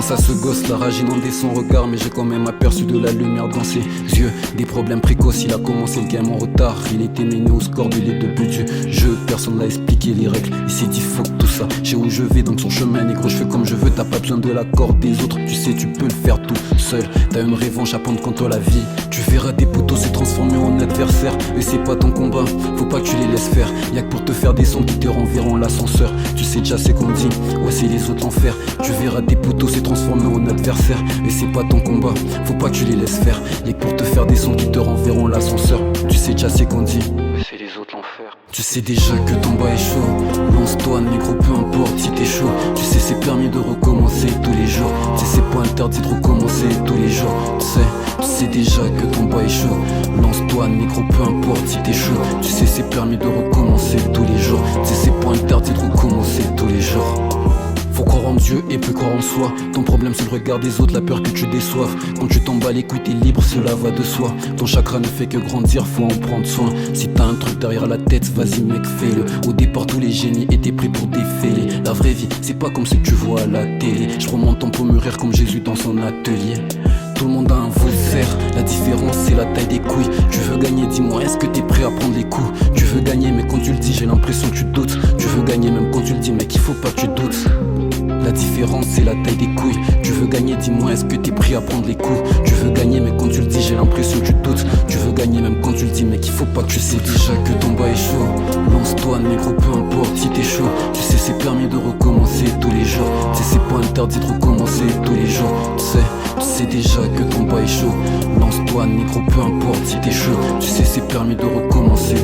Face à ce gosse, la rage inondait son regard, mais j'ai quand même aperçu de la lumière dans ses yeux. Des problèmes précoces, il a commencé le game en retard. Il était né au score du lit de but du jeu. Personne n'a expliqué les règles, il s'est dit fuck tout ça. Je sais où je vais, donc son chemin négro, je fais comme je veux. T'as pas besoin de l'accord des autres, tu sais tu peux le faire tout seul. T'as une revanche à prendre contre la vie. Tu verras des poteaux se transformer en adversaires. Et c'est pas ton combat, faut pas que tu les laisses faire. Y'a que pour te faire des sons qui te renverront l'ascenseur. Tu sais déjà c'est qu'on dit, ouais c'est les autres l'enfer. Tu verras des poteaux se transformer en adversaires. Et c'est pas ton combat, faut pas que tu les laisses faire. Y'a que pour te faire des sons qui te renverront l'ascenseur. Tu sais déjà c'est qu'on dit, ouais c'est les autres l'enfer. Tu sais déjà que ton bas est chaud. Lance-toi négro, peu importe si t'es chaud. Tu sais c'est permis de recommencer tous les jours. Tu sais c'est pas interdit de recommencer tous les jours. Tu sais déjà que ton bas est chaud. Lance-toi négro, peu importe si t'es chaud. Tu sais c'est permis de recommencer tous les jours. Tu sais c'est pas interdit de recommencer tous les jours. Faut croire en Dieu et plus croire en soi. Ton problème c'est le regard des autres, la peur que tu déçoives. Quand tu t'en bats les couilles t'es libre, cela va de soi. Ton chakra ne fait que grandir, faut en prendre soin. Si t'as un truc derrière la tête, vas-y mec fais-le. Au départ tous les génies étaient pris pour des fêlés. La vraie vie c'est pas comme ce que tu vois à la télé. Je remonte ton pot mûrir comme Jésus dans son atelier. Tout le monde a un faussaire, la différence c'est la taille des couilles. Tu veux gagner, dis-moi, est-ce que t'es prêt à prendre les coups? Tu veux gagner mais quand tu le dis j'ai l'impression que tu doutes. Tu veux gagner même quand tu le dis mec il faut pas que tu doutes. La différence c'est la taille des couilles. Tu veux gagner, dis-moi, est-ce que t'es prêt à prendre les coups? Tu veux gagner mais quand tu le dis j'ai l'impression que tu doutes. Tu veux gagner même quand tu le dis mec il faut pas que tu sais déjà que ton bas est chaud. Lance-toi négro, peu importe si t'es chaud. Tu sais c'est permis de recommencer tous les jours. Tu sais c'est pas interdit de recommencer tous les jours. Tu sais déjà que ton bas est chaud. Lance-toi négro, peu importe si t'es chaud. Tu sais c'est permis de recommencer